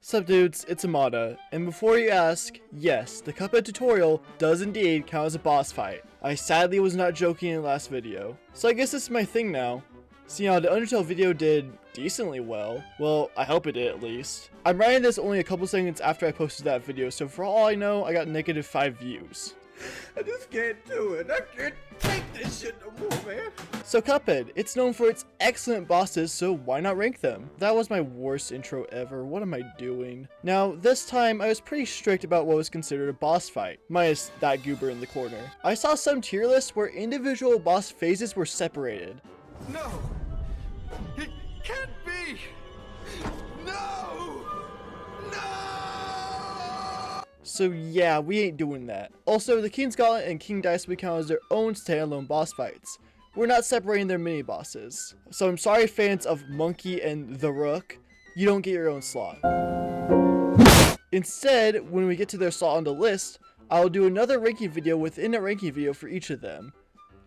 Sup dudes, it's Amada, and before you ask, yes, the Cuphead tutorial does indeed count as a boss fight. I sadly was not joking in the last video, so I guess this is my thing now. See how the Undertale video did decently well. Well, I hope it did at least. I'm writing this only a couple seconds after I posted that video, so for all I know, I got -5 views. I just can't do it. I can't take this shit no more, man. So Cuphead, it's known for its excellent bosses, so why not rank them? That was my worst intro ever. What am I doing? Now, this time I was pretty strict about what was considered a boss fight, minus that goober in the corner. I saw some tier lists where individual boss phases were separated. No. It can't be. No. No. So yeah, we ain't doing that. Also, the King's Gauntlet and King Dice will count as their own standalone boss fights. We're not separating their mini bosses. So I'm sorry fans of Monkey and the Rook, you don't get your own slot. Instead, when we get to their slot on the list, I'll do another ranking video within a ranking video for each of them.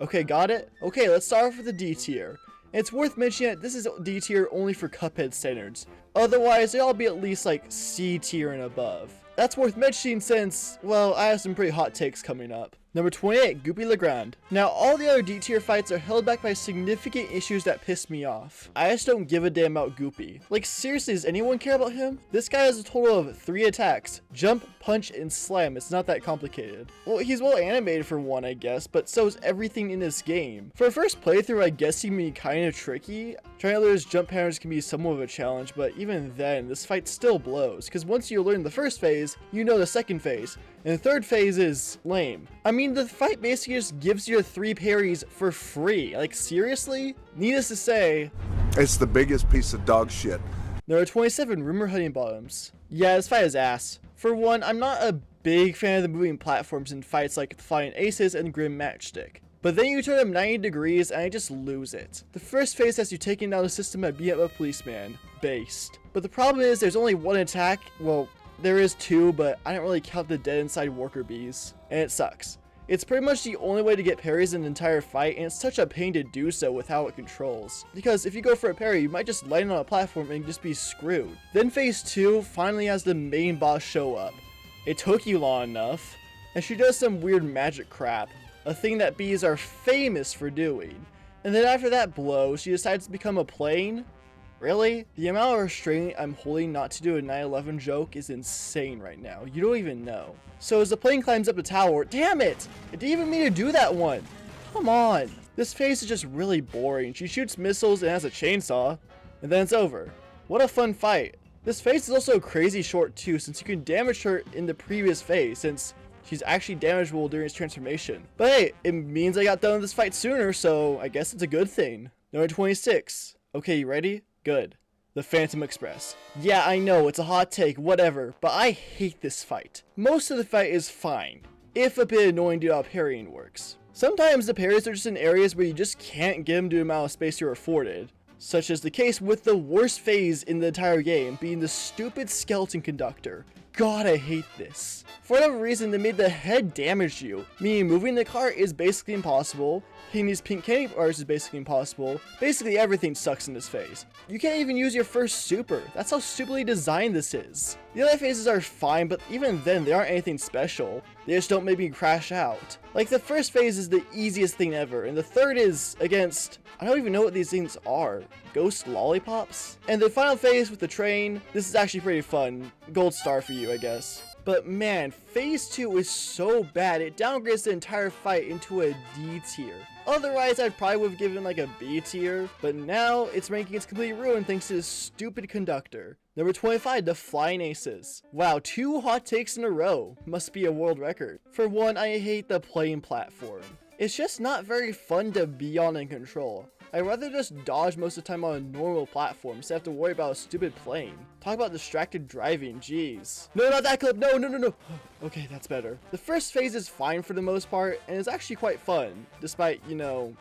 Okay, got it? Okay, let's start off with the D tier. And it's worth mentioning that this is D tier only for Cuphead standards. Otherwise, they'll all be at least like C tier and above. That's worth mentioning since, well, I have some pretty hot takes coming up. Number 28, Goopy Legrand. Now, all the other D tier fights are held back by significant issues that piss me off. I just don't give a damn about Goopy. Like, seriously, does anyone care about him? This guy has a total of 3 attacks. Jump, punch, and slam. It's not that complicated. Well, he's well animated for one, I guess, but so is everything in this game. For a first playthrough, I guess he can be kind of tricky. Trying to learn his jump patterns can be somewhat of a challenge, but even then, this fight still blows, because once you learn the first phase, you know the second phase, and the third phase is lame. I mean, the fight basically just gives you 3 parries for free. Like, seriously? Needless to say, it's the biggest piece of dog shit. Number 27, Rumor Honeybottums. Yeah, this fight is ass. For one, I'm not a big fan of the moving platforms in fights like the Flying Aces and Grim Matchstick. But then you turn them 90 degrees and I just lose it. The first phase has you taking down the system by beating up a policeman. Based. But the problem is there's only one attack. Well, there is 2, but I don't really count the dead inside worker bees. And it sucks. It's pretty much the only way to get parries in the entire fight, and it's such a pain to do so with how it controls. Because if you go for a parry, you might just land on a platform and just be screwed. Then phase 2 finally has the main boss show up. It took you long enough, and she does some weird magic crap, a thing that bees are famous for doing. And then after that blow, she decides to become a plane? Really? The amount of restraint I'm holding not to do a 9/11 joke is insane right now. You don't even know. So as the plane climbs up the tower, damn it! It didn't even mean to do that one. Come on. This phase is just really boring. She shoots missiles and has a chainsaw, and then it's over. What a fun fight. This phase is also crazy short too, since you can damage her in the previous phase, since she's actually damageable during its transformation. But hey, it means I got done with this fight sooner, so I guess it's a good thing. Number 26. Okay, you ready? Good. The Phantom Express. Yeah, I know, it's a hot take, whatever, but I hate this fight. Most of the fight is fine, if a bit annoying due to how parrying works. Sometimes the parries are just in areas where you just can't get them due to the amount of space you're afforded. Such as the case with the worst phase in the entire game, being the stupid skeleton conductor. God, I hate this. For whatever reason, they made the head damage you, meaning moving the cart is basically impossible, hitting these pink candy bars is basically impossible, basically everything sucks in this phase. You can't even use your first super, that's how stupidly designed this is. The other phases are fine, but even then they aren't anything special, they just don't make me crash out. Like the first phase is the easiest thing ever, and the third is against, I don't even know what these things are, ghost lollipops? And the final phase with the train, this is actually pretty fun, gold star for you I guess. But man, phase 2 is so bad, it downgrades the entire fight into a D tier. Otherwise, I probably would have given like a B tier, but now its ranking is completely ruined thanks to this stupid conductor. Number 25, the Flying Aces. Wow, 2 hot takes in a row. Must be a world record. For one, I hate the plane platform. It's just not very fun to be on and control. I'd rather just dodge most of the time on a normal platform instead of have to worry about a stupid plane. Talk about distracted driving, jeez. No, not that clip, no. Okay, that's better. The first phase is fine for the most part, and it's actually quite fun, despite, you know,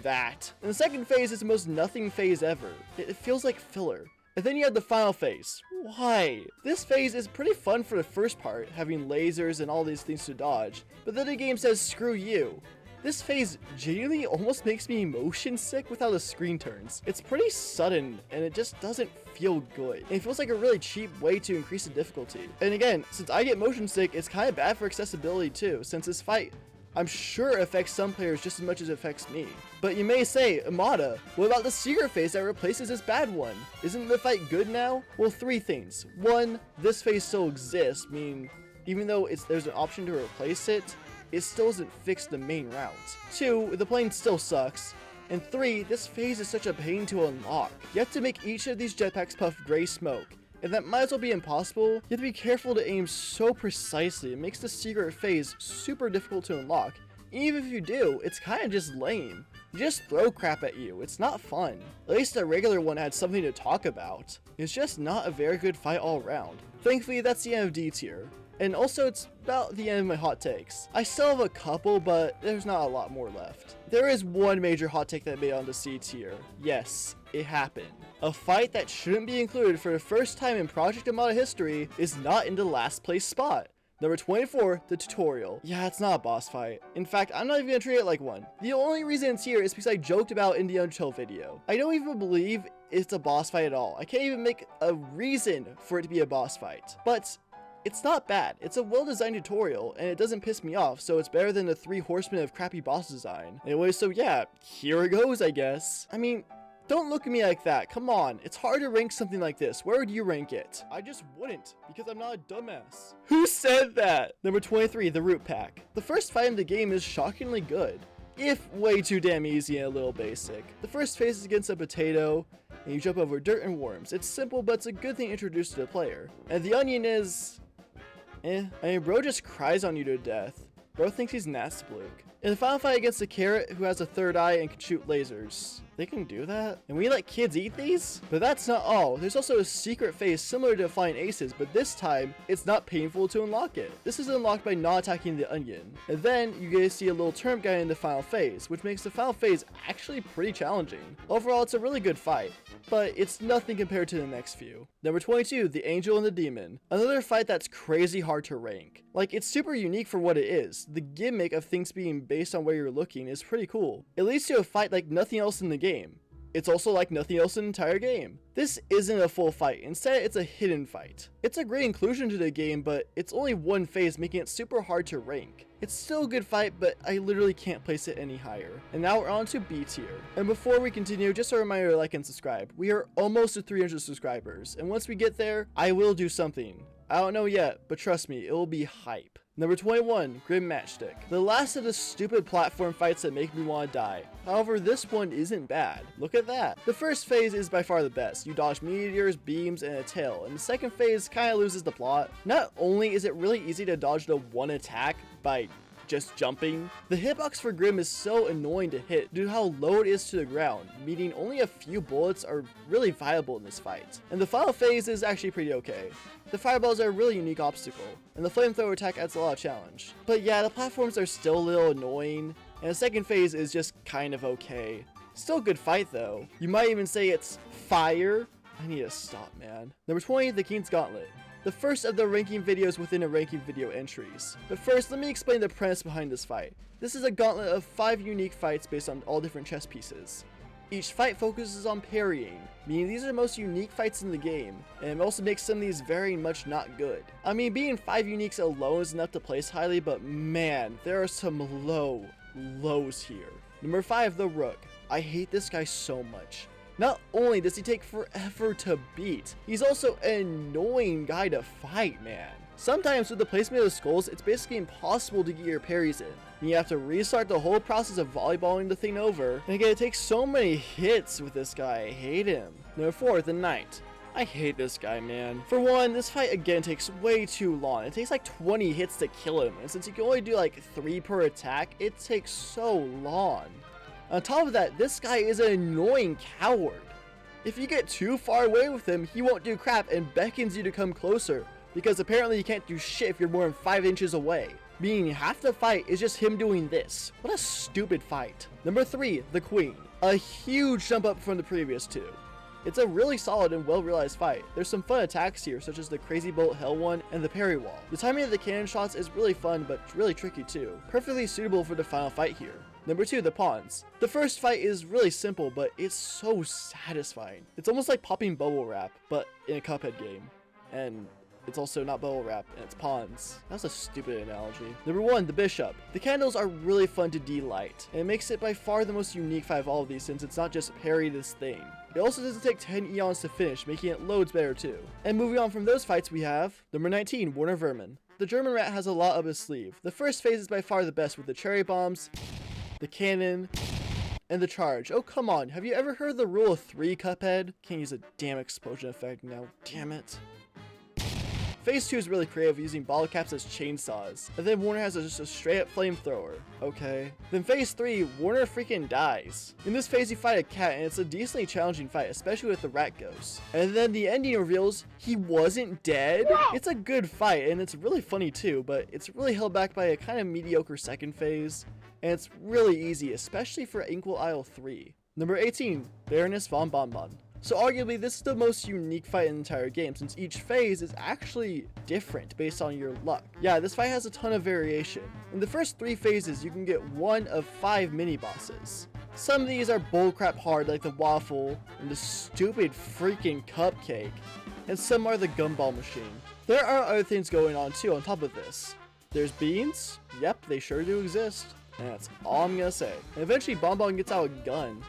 that. And the second phase is the most nothing phase ever. It feels like filler. And then you have the final phase. Why? This phase is pretty fun for the first part, having lasers and all these things to dodge, but then the game says screw you. This phase genuinely almost makes me motion sick with how the screen turns. It's pretty sudden and it just doesn't feel good. It feels like a really cheap way to increase the difficulty. And again, since I get motion sick, it's kind of bad for accessibility too, since this fight I'm sure affects some players just as much as it affects me. But you may say, Amada, what about the secret phase that replaces this bad one? Isn't the fight good now? Well, 3 things. 1, this phase still exists, meaning even though there's an option to replace it, it still doesn't fix the main route. 2, the plane still sucks. And 3, this phase is such a pain to unlock. You have to make each of these jetpacks puff gray smoke, and that might as well be impossible. You have to be careful to aim so precisely. It makes the secret phase super difficult to unlock. Even if you do, it's kind of just lame. You just throw crap at you. It's not fun. At least the regular one had something to talk about. It's just not a very good fight all around. Thankfully, that's the end of D tier. And also, it's about the end of my hot takes. I still have a couple, but there's not a lot more left. There is one major hot take that made it onto C tier. Yes, it happened. A fight that shouldn't be included for the first time in Project Amada history is not in the last place spot. Number 24, the tutorial. Yeah, it's not a boss fight. In fact, I'm not even gonna treat it like one. The only reason it's here is because I joked about it in the Undertale video. I don't even believe it's a boss fight at all. I can't even make a reason for it to be a boss fight. But it's not bad. It's a well-designed tutorial, and it doesn't piss me off, so it's better than the 3 horsemen of crappy boss design. Anyway, so yeah, here it goes, I guess. I mean, don't look at me like that. Come on, it's hard to rank something like this. Where would you rank it? I just wouldn't, because I'm not a dumbass. Who said that? Number 23, the root pack. The first fight in the game is shockingly good, if way too damn easy and a little basic. The first phase is against a potato, and you jump over dirt and worms. It's simple, but it's a good thing introduced to the player. And the onion is... I mean, bro just cries on you to death. Bro thinks he's Nazbluk. In the final fight against a carrot who has a third eye and can shoot lasers. They can do that? And we let kids eat these? But that's not all. There's also a secret phase similar to Flying Aces, but this time, it's not painful to unlock it. This is unlocked by not attacking the onion. And then, you get to see a little turnip guy in the final phase, which makes the final phase actually pretty challenging. Overall, it's a really good fight, but it's nothing compared to the next few. Number 22, the Angel and the Demon. Another fight that's crazy hard to rank. Like, it's super unique for what it is. The gimmick of things being based on where you're looking is pretty cool. It leads to a fight like nothing else in the game. It's also like nothing else in the entire game. This isn't a full fight, instead it's a hidden fight. It's a great inclusion to the game, but it's only one phase, making it super hard to rank. It's still a good fight, but I literally can't place it any higher. And now we're on to B tier. And before we continue, just a reminder to like and subscribe. We are almost to 300 subscribers, and once we get there, I will do something. I don't know yet, but trust me, it will be hype. Number 21, Grim Matchstick. The last of the stupid platform fights that make me want to die. However, this one isn't bad. Look at that. The first phase is by far the best. You dodge meteors, beams, and a tail, and the second phase kind of loses the plot. Not only is it really easy to dodge the one attack by just jumping, the hitbox for Grim is so annoying to hit due to how low it is to the ground, meaning only a few bullets are really viable in this fight. And the final phase is actually pretty okay. The fireballs are a really unique obstacle, and the flamethrower attack adds a lot of challenge. But yeah, the platforms are still a little annoying, and the second phase is just kind of okay. Still a good fight though. You might even say it's fire. I need to stop, man. Number 20, the King's Gauntlet. The first of the ranking videos within a ranking video entries. But first, let me explain the premise behind this fight. This is a gauntlet of 5 unique fights based on all different chess pieces. Each fight focuses on parrying, meaning these are the most unique fights in the game, and it also makes some of these very much not good. I mean, being 5 uniques alone is enough to place highly, but man, there are some lows here. Number 5, the Rook. I hate this guy so much. Not only does he take forever to beat, he's also an annoying guy to fight, man. Sometimes with the placement of the skulls, it's basically impossible to get your parries in. And you have to restart the whole process of volleyballing the thing over. And again, it takes so many hits with this guy, I hate him. Number 4, the Knight. I hate this guy, man. For one, this fight again takes way too long. It takes like 20 hits to kill him, and since you can only do like 3 per attack, it takes so long. On top of that, this guy is an annoying coward. If you get too far away with him, he won't do crap and beckons you to come closer, because apparently you can't do shit if you're more than 5 inches away. Meaning half the fight is just him doing this. What a stupid fight. Number 3, the Queen. A huge jump up from the previous 2. It's a really solid and well-realized fight. There's some fun attacks here, such as the Crazy Bolt Hell one and the parry wall. The timing of the cannon shots is really fun, but really tricky too. Perfectly suitable for the final fight here. Number 2, the pawns. The first fight is really simple, but it's so satisfying. It's almost like popping bubble wrap, but in a Cuphead game. And it's also not bubble wrap, and it's pawns. That's a stupid analogy. Number 1, the bishop. The candles are really fun to delight, and it makes it by far the most unique fight of all of these, since it's not just parry this thing. It also doesn't take 10 eons to finish, making it loads better too. And moving on from those fights, we have number 19, Warner Vermin. The German rat has a lot up his sleeve. The first phase is by far the best, with the cherry bombs, the cannon, and the charge. Oh, come on. Have you ever heard the rule of 3, Cuphead? Can't use a damn explosion effect now. Damn it. Phase 2 is really creative, using bottle caps as chainsaws. And then Warner has just a straight up flamethrower. Okay. Then phase 3, Warner freaking dies. In this phase you fight a cat, and it's a decently challenging fight, especially with the rat ghost. And then the ending reveals he wasn't dead. It's a good fight, and it's really funny too, but it's really held back by a kind of mediocre second phase. And it's really easy, especially for Inkwell Isle 3. Number 18, Baroness von Bonbon. So arguably this is the most unique fight in the entire game, since each phase is actually different based on your luck. Yeah, this fight has a ton of variation. In the first 3 phases, you can get 1 of 5 mini bosses. Some of these are bullcrap hard, like the waffle and the stupid freaking cupcake, and some are the gumball machine. There are other things going on too on top of this. There's beans, yep, they sure do exist, and that's all I'm gonna say. And eventually Bonbon gets out a gun.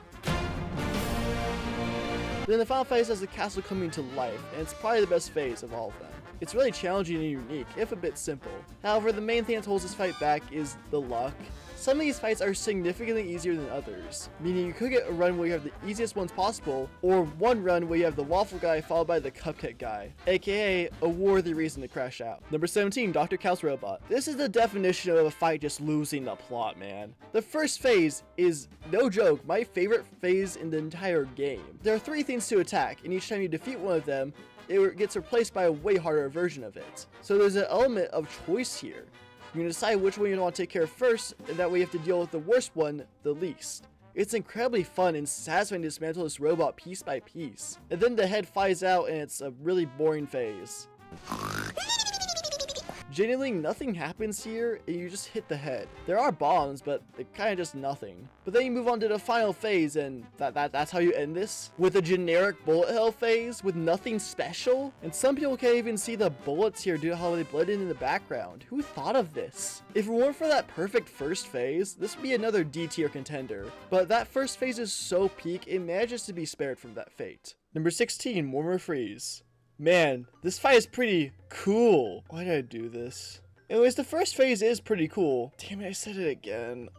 Then the final phase has the castle coming to life, and it's probably the best phase of all of them. It's really challenging and unique, if a bit simple. However, the main thing that holds this fight back is the luck. Some of these fights are significantly easier than others, meaning you could get a run where you have the easiest ones possible, or one run where you have the waffle guy followed by the cupcake guy, aka a worthy reason to crash out. Number 17, Dr. Kaus Robot. This is the definition of a fight just losing the plot, man. The first phase is, no joke, my favorite phase in the entire game. There are 3 things to attack, and each time you defeat one of them, it gets replaced by a way harder version of it. So there's an element of choice here. You can decide which one you want to take care of first, and that way you have to deal with the worst one the least. It's incredibly fun and satisfying to dismantle this robot piece by piece. And then the head flies out and it's a really boring phase. Genuinely nothing happens here, and you just hit the head. There are bombs, but it kinda just nothing. But then you move on to the final phase, and that's how you end this? With a generic bullet hell phase, with nothing special? And some people can't even see the bullets here due to how they blend in the background. Who thought of this? If it weren't for that perfect first phase, this would be another D tier contender. But that first phase is so peak, it manages to be spared from that fate. Number 16, Warmer Freeze. Man, this fight is pretty cool. Why did I do this? Anyways, the first phase is pretty cool. Damn it, I said it again.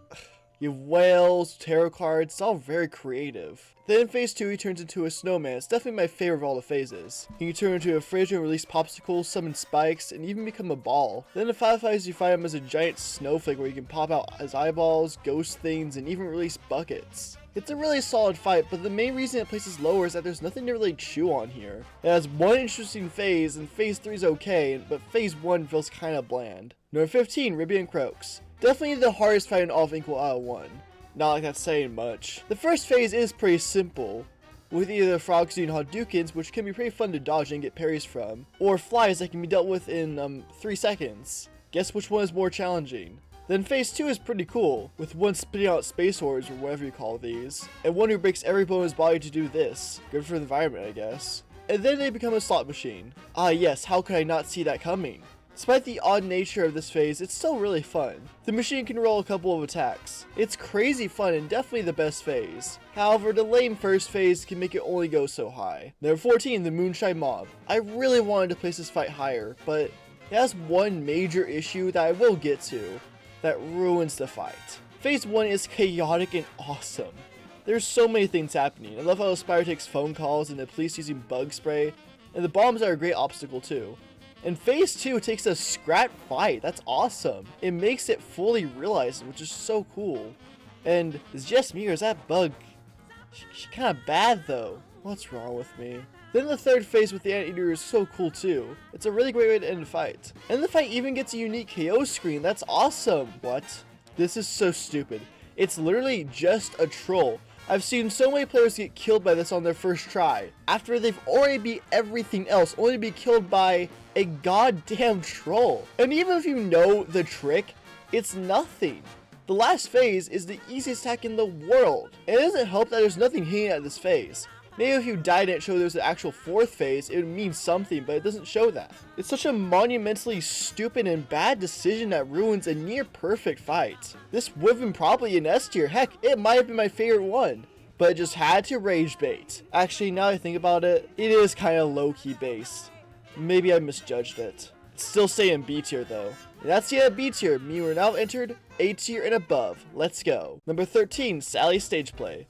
You have whales, tarot cards, it's all very creative. Then in phase 2, he turns into a snowman. It's definitely my favorite of all the phases. He can turn into a fridge and release popsicles, summon spikes, and even become a ball. Then in the final phase, you find him as a giant snowflake where you can pop out his eyeballs, ghost things, and even release buckets. It's a really solid fight, but the main reason it places lower is that there's nothing to really chew on here. It has one interesting phase, and phase 3 is okay, but phase 1 feels kinda bland. Number 15, Ribby and Croaks. Definitely the hardest fight in all of Inkwell Isle 1. Not like that's saying much. The first phase is pretty simple, with either the frogs doing Hadoukens, which can be pretty fun to dodge and get parries from, or flies that can be dealt with in 3 seconds. Guess which one is more challenging? Then phase 2 is pretty cool, with one spitting out space orbs or whatever you call these, and one who breaks every bone in his body to do this. Good for the environment, I guess. And then they become a slot machine. Ah yes, how could I not see that coming? Despite the odd nature of this phase, it's still really fun. The machine can roll a couple of attacks. It's crazy fun and definitely the best phase. However, the lame first phase can make it only go so high. Number 14, the Moonshine Mob. I really wanted to place this fight higher, but it has one major issue that I will get to that ruins the fight. Phase 1 is chaotic and awesome. There's so many things happening. I love how the spider takes phone calls and the police using bug spray, and the bombs are a great obstacle too. And phase 2 takes a scrap fight. That's awesome. It makes it fully realized, which is so cool. And it's just me, or is that bug? She's kind of bad though. What's wrong with me? Then the third phase with the anteater is so cool too. It's a really great way to end a fight. And the fight even gets a unique KO screen. That's awesome. What? This is so stupid. It's literally just a troll. I've seen so many players get killed by this on their first try, after they've already beat everything else, only to be killed by a goddamn troll. And even if you know the trick, it's nothing. The last phase is the easiest attack in the world. And it doesn't help that there's nothing hidden at this phase. Maybe if you died and it showed there's an actual 4th phase, it would mean something, but it doesn't show that. It's such a monumentally stupid and bad decision that ruins a near perfect fight. This would have been probably an S tier, heck, it might have been my favorite one. But it just had to rage bait. Actually, now I think about it, it is kind of low-key based. Maybe I misjudged it. It's still staying B tier though. And that's the end of B tier, meaning we're now entered A tier and above. Let's go. Number 13, Sally stage play.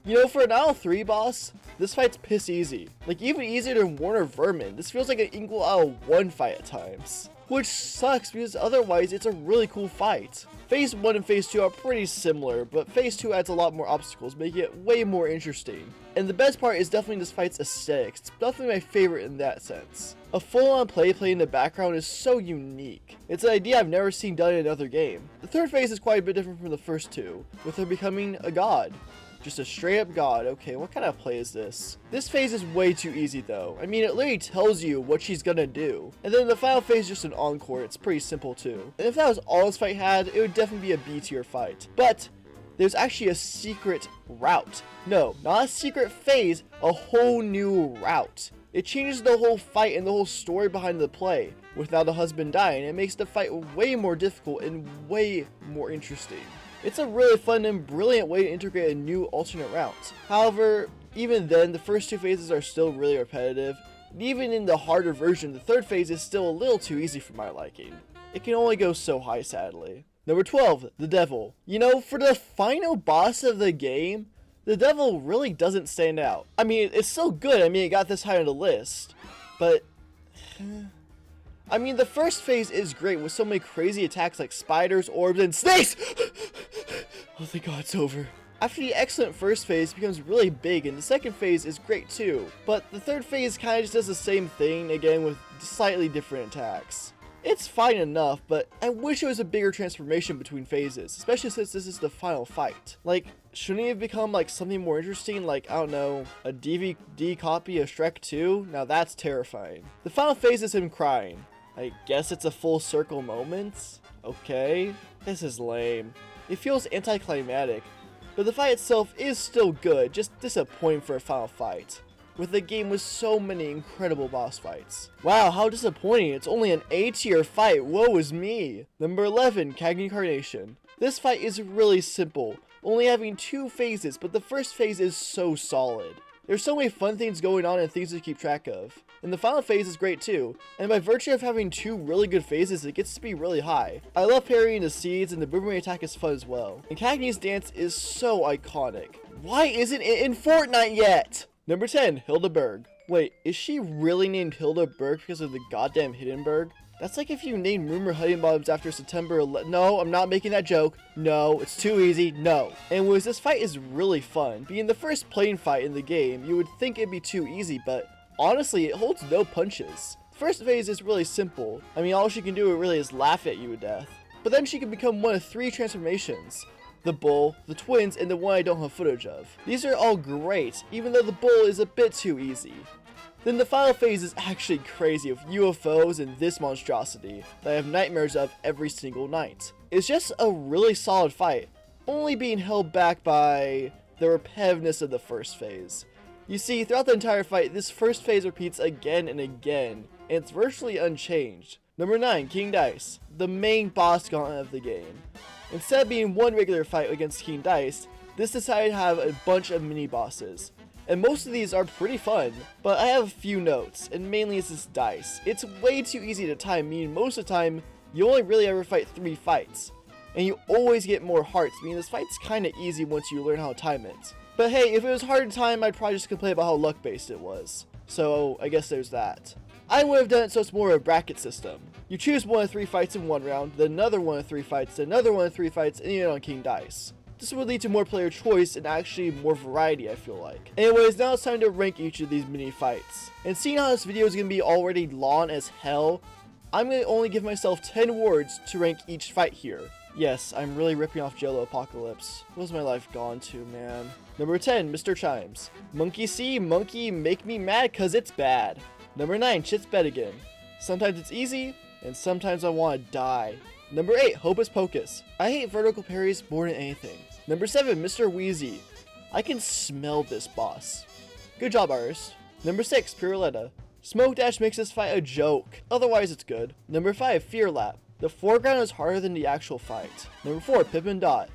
You know, for an Isle 3 boss, this fight's piss easy. Like, even easier than Warner Vermin. This feels like an equal Isle 1 fight at times. Which sucks because otherwise it's a really cool fight. Phase 1 and Phase 2 are pretty similar, but Phase 2 adds a lot more obstacles, making it way more interesting. And the best part is definitely this fight's aesthetics. It's definitely my favorite in that sense. A full-on play in the background is so unique. It's an idea I've never seen done in another game. The third phase is quite a bit different from the first two, with her becoming a god. Just a straight up god. Okay, what kind of play is this? This phase is way too easy though. I mean, it literally tells you what she's gonna do. And then the final phase is just an encore. It's pretty simple too. And if that was all this fight had, it would definitely be a B tier fight. But there's actually a secret route. No, not a secret phase, a whole new route. It changes the whole fight and the whole story behind the play. Without the husband dying, it makes the fight way more difficult and way more interesting. It's a really fun and brilliant way to integrate a new alternate route. However, even then, the first two phases are still really repetitive. And even in the harder version, the third phase is still a little too easy for my liking. It can only go so high, sadly. Number 12, the Devil. You know, for the final boss of the game, the Devil really doesn't stand out. I mean, it's still good. I mean, it got this high on the list. But I mean, the first phase is great with so many crazy attacks like spiders, orbs, and snakes! Oh, thank God it's over. After the excellent first phase becomes really big, and the second phase is great too. But the third phase kind of just does the same thing, again with slightly different attacks. It's fine enough, but I wish it was a bigger transformation between phases, especially since this is the final fight. Like, shouldn't it have become like something more interesting, like, I don't know, a DVD copy of Shrek 2? Now that's terrifying. The final phase is him crying. I guess it's a full circle moment? Okay. This is lame. It feels anticlimactic, but the fight itself is still good, just disappointing for a final fight. With a game with so many incredible boss fights. Wow, how disappointing. It's only an A tier fight. Woe is me. Number 11, Cagney Carnation. This fight is really simple, only having 2 phases, but the first phase is so solid. There's so many fun things going on and things to keep track of. And the final phase is great too, and by virtue of having 2 really good phases, it gets to be really high. I love parrying the seeds, and the boomerang attack is fun as well. And Cagney's dance is so iconic. Why isn't it in Fortnite yet? Number 10, Hildeberg. Wait, is she really named Hildeberg because of the goddamn Hindenburg? That's like if you named Rumor Huttingbottoms after September 11th. No, I'm not making that joke. No, it's too easy. No. Anyways, this fight is really fun. Being the first plane fight in the game, you would think it'd be too easy, but honestly, it holds no punches. The first phase is really simple. I mean, all she can do really is laugh at you to death. But then she can become one of 3 transformations. The bull, the twins, and the one I don't have footage of. These are all great, even though the bull is a bit too easy. Then the final phase is actually crazy with UFOs and this monstrosity that I have nightmares of every single night. It's just a really solid fight, only being held back by the repetitiveness of the first phase. You see, throughout the entire fight, this first phase repeats again and again, and it's virtually unchanged. Number 9, King Dice, the main boss gauntlet of the game. Instead of being one regular fight against King Dice, this decided to have a bunch of mini bosses. And most of these are pretty fun, but I have a few notes, and mainly it's this Dice. It's way too easy to time, meaning most of the time, you only really ever fight 3 fights. And you always get more hearts, meaning this fight's kinda easy once you learn how to time it. But hey, if it was hard to time, I'd probably just complain about how luck-based it was. So, I guess there's that. I would have done it so it's more of a bracket system. You choose one of 3 fights in one round, then another one of 3 fights, then another one of 3 fights, and you end on King Dice. This would lead to more player choice and actually more variety, I feel like. Anyways, now it's time to rank each of these mini fights. And seeing how this video is going to be already long as hell, I'm going to only give myself 10 words to rank each fight here. Yes, I'm really ripping off Jello Apocalypse. What's my life gone to, man? Number 10, Mr. Chimes. Monkey see, monkey make me mad cause it's bad. Number 9, Chit's Bed Again. Sometimes it's easy, and sometimes I want to die. Number 8, Hocus Pocus. I hate vertical parries more than anything. Number 7, Mr. Wheezy. I can smell this boss. Good job, artist. Number 6, Piruletta. Smoke Dash makes this fight a joke, otherwise it's good. Number 5, Fear Lap. The foreground is harder than the actual fight. Number 4, Pip and Dot.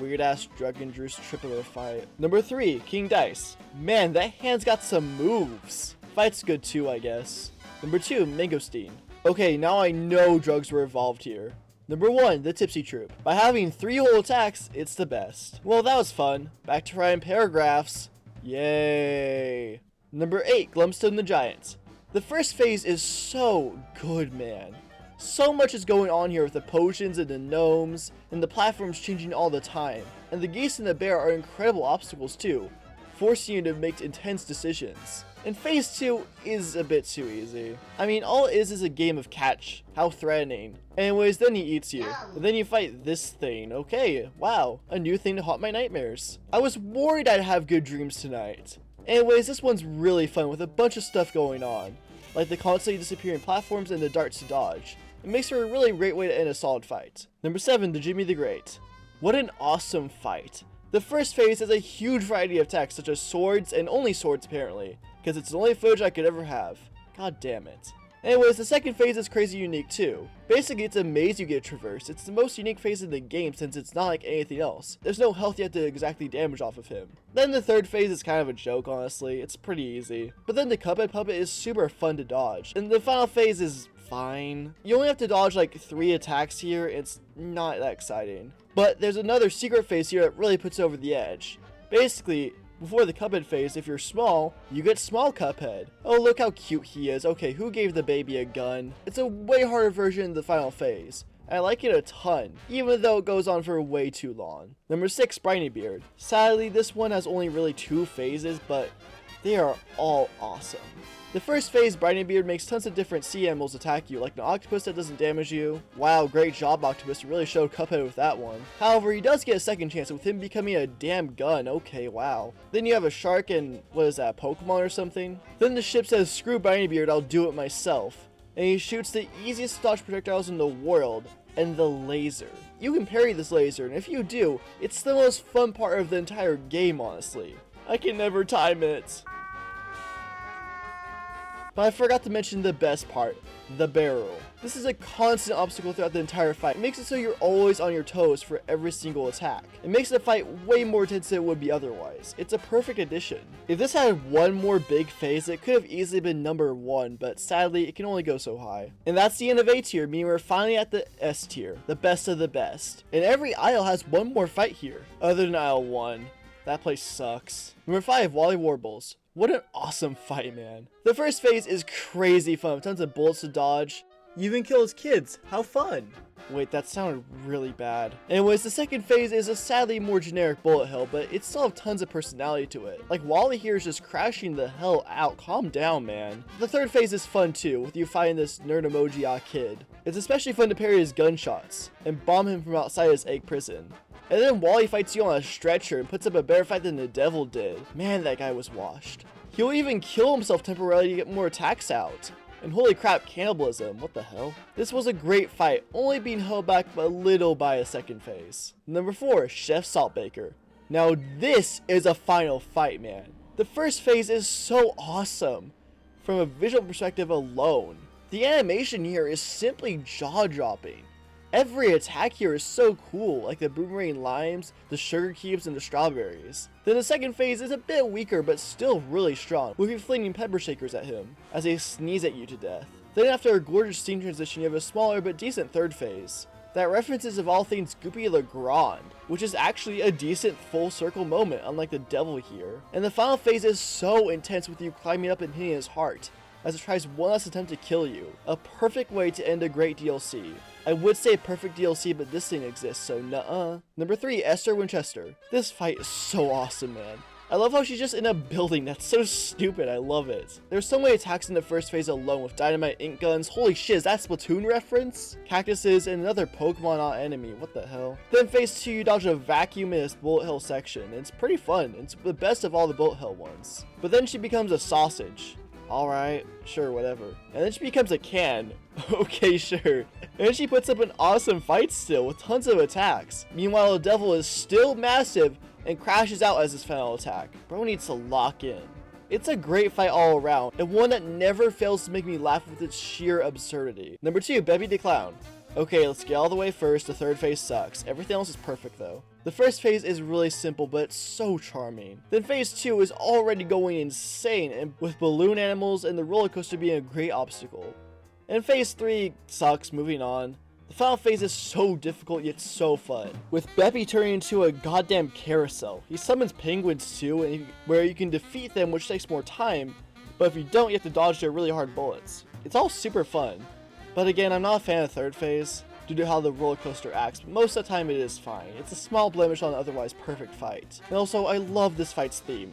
Weird ass drug-induced trip of a fight. Number 3, King Dice. Man, that hand's got some moves. Fight's good too, I guess. Number 2, Mangosteen. Okay, now I know drugs were involved here. Number 1, the Tipsy Troop. By having 3 whole attacks, it's the best. Well, that was fun. Back to writing paragraphs. Yay. Number 8, Glumstone the Giant. The first phase is so good, man. So much is going on here with the potions and the gnomes, and the platforms changing all the time. And the geese and the bear are incredible obstacles too, forcing you to make intense decisions. And phase 2 is a bit too easy. I mean, all it is a game of catch. How threatening. Anyways, then he eats you. And then you fight this thing. Okay, wow, a new thing to haunt my nightmares. I was worried I'd have good dreams tonight. Anyways, this one's really fun with a bunch of stuff going on, like the constantly disappearing platforms and the darts to dodge. It makes for a really great way to end a solid fight. Number 7, the Jimmy the Great. What an awesome fight. The first phase has a huge variety of attacks such as swords, and only swords apparently, because it's the only footage I could ever have. God damn it. Anyways, the second phase is crazy unique too. Basically, it's a maze you get traversed. It's the most unique phase in the game since it's not like anything else. There's no health yet to exactly damage off of him. Then the third phase is kind of a joke, honestly. It's pretty easy. But then the Cuphead puppet is super fun to dodge. And the final phase is fine. You only have to dodge like 3 attacks here. It's not that exciting. But there's another secret phase here that really puts it over the edge. Basically, before the Cuphead phase, if you're small, you get small Cuphead. Oh, look how cute he is. Okay, who gave the baby a gun? It's a way harder version of the final phase. I like it a ton, even though it goes on for way too long. Number 6, Briny Beard. Sadly, this one has only really 2 phases, but they are all awesome. The first phase, Briny Beard makes tons of different sea animals attack you, like an octopus that doesn't damage you. Wow, great job, Octopus. You really showed Cuphead with that one. However, he does get a second chance with him becoming a damn gun. Okay, wow. Then you have a shark and, what is that, Pokemon or something? Then the ship says, screw Briny Beard, I'll do it myself. And he shoots the easiest to dodge projectiles in the world, and the laser. You can parry this laser, and if you do, it's the most fun part of the entire game, honestly. I can never time it. But I forgot to mention the best part, the barrel. This is a constant obstacle throughout the entire fight. It makes it so you're always on your toes for every single attack. It makes the fight way more intense than it would be otherwise. It's a perfect addition. If this had one more big phase, it could have easily been number 1, but sadly, it can only go so high. And that's the end of A tier, meaning we're finally at the S tier, the best of the best. And every aisle has one more fight here, other than aisle 1. That place sucks. Number 5, Wally Warbles. What an awesome fight, man. The first phase is crazy fun, with tons of bullets to dodge. You even kill his kids. How fun. Wait, that sounded really bad. Anyways, the second phase is a sadly more generic bullet hell, but it still has tons of personality to it. Like, Wally here is just crashing the hell out. Calm down, man. The third phase is fun too, with you fighting this nerd emoji kid. It's especially fun to parry his gunshots, and bomb him from outside his egg prison. And then Wally fights you on a stretcher and puts up a better fight than the devil did. Man, that guy was washed. He'll even kill himself temporarily to get more attacks out. And holy crap, cannibalism, what the hell? This was a great fight, only being held back a little by a second phase. Number 4, Chef Saltbaker. Now this is a final fight, man. The first phase is so awesome, from a visual perspective alone. The animation here is simply jaw-dropping. Every attack here is so cool, like the boomerang limes, the sugar cubes, and the strawberries. Then the second phase is a bit weaker, but still really strong, with you flinging pepper shakers at him, as they sneeze at you to death. Then after a gorgeous scene transition, you have a smaller but decent third phase, that references of all things Goopy Le Grand, which is actually a decent full circle moment, unlike the devil here. And the final phase is so intense with you climbing up and hitting his heart, as it tries one last attempt to kill you. A perfect way to end a great DLC. I would say perfect DLC, but this thing exists, so nuh-uh. Number 3, Esther Winchester. This fight is so awesome, man. I love how she's just in a building. That's so stupid. I love it. There's so many attacks in the first phase alone, with dynamite, ink guns. Holy shit, is that Splatoon reference? Cactuses and another Pokemon not enemy. What the hell? Then phase 2, you dodge a vacuum in this bullet hell section. It's pretty fun. It's the best of all the bullet hell ones. But then she becomes a sausage. Alright, sure, whatever. And then she becomes a can. Okay, sure. And then she puts up an awesome fight still with tons of attacks. Meanwhile, the devil is still massive and crashes out as his final attack. Bro needs to lock in. It's a great fight all around, and one that never fails to make me laugh with its sheer absurdity. Number 2, Bebby the Clown. Okay, let's get all the way first. The third phase sucks. Everything else is perfect though. The first phase is really simple, but it's so charming. Then phase 2 is already going insane, and with balloon animals and the roller coaster being a great obstacle. And phase 3 sucks, moving on. The final phase is so difficult yet so fun, with Bebby turning into a goddamn carousel. He summons penguins too, where you can defeat them, which takes more time, but if you don't, you have to dodge their really hard bullets. It's all super fun. But again, I'm not a fan of the third phase, due to how the roller coaster acts, but most of the time it is fine. It's a small blemish on an otherwise perfect fight. And also, I love this fight's theme.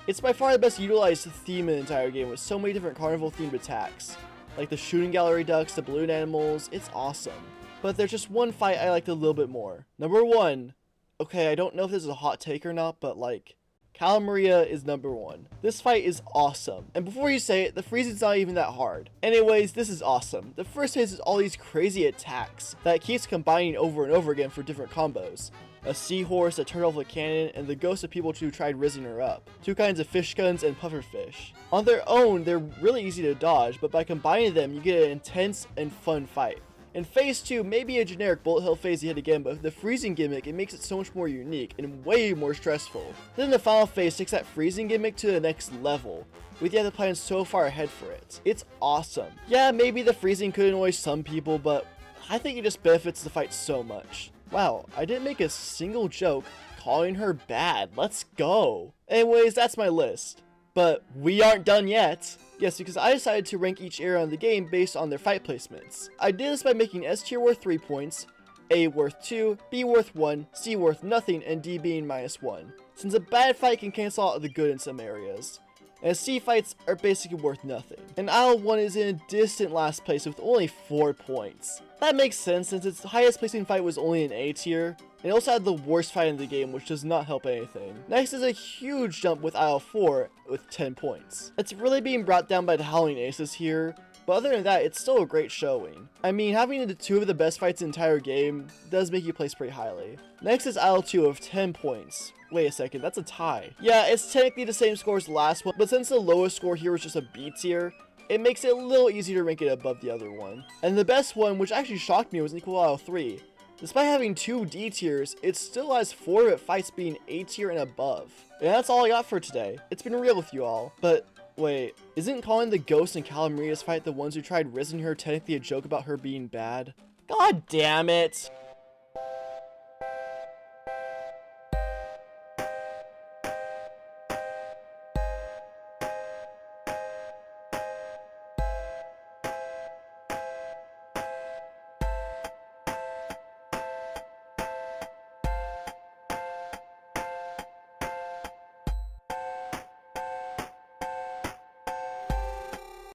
It's by far the best utilized theme in the entire game, with so many different carnival-themed attacks. Like the shooting gallery ducks, the balloon animals, it's awesome. But there's just one fight I liked a little bit more. Number 1, okay, I don't know if this is a hot take or not, but like, Calamaria is number 1. This fight is awesome. And before you say it, the freezing's not even that hard. Anyways, this is awesome. The first phase is all these crazy attacks that it keeps combining over and over again for different combos. A seahorse, a turtle with a cannon, and the ghost of people who tried rizzing her up. 2 kinds of fish guns and pufferfish. On their own, they're really easy to dodge, but by combining them, you get an intense and fun fight. In phase 2, maybe a generic bullet hell phase yet again, but with the freezing gimmick, it makes it so much more unique and way more stressful. Then the final phase takes that freezing gimmick to the next level, with yet the plan so far ahead for it. It's awesome. Yeah, maybe the freezing could annoy some people, but I think it just benefits the fight so much. Wow, I didn't make a single joke calling her bad. Let's go. Anyways, that's my list. But we aren't done yet. Yes, because I decided to rank each area in the game based on their fight placements. I did this by making S tier worth 3 points, A worth 2, B worth 1, C worth nothing, and D being -1, since a bad fight can cancel out the good in some areas. And C fights are basically worth nothing. And Isle 1 is in a distant last place with only 4 points. That makes sense since its highest placing fight was only an A tier, and it also had the worst fight in the game, which does not help anything. Next is a huge jump with Isle 4 with 10 points. It's really being brought down by the Howling Aces here, but other than that, it's still a great showing. I mean, having the 2 of the best fights in the entire game does make you place pretty highly. Next is Isle 2 of 10 points. Wait a second, that's a tie. Yeah, it's technically the same score as the last one, but since the lowest score here was just a B tier, it makes it a little easier to rank it above the other one. And the best one, which actually shocked me, was Equal Isle 3. Despite having 2 D tiers, it still has 4 of its fights being A tier and above. And that's all I got for today. It's been real with you all. But wait, isn't calling the Ghost and Calamaria's fight the ones who tried rizzing her technically a joke about her being bad? God damn it!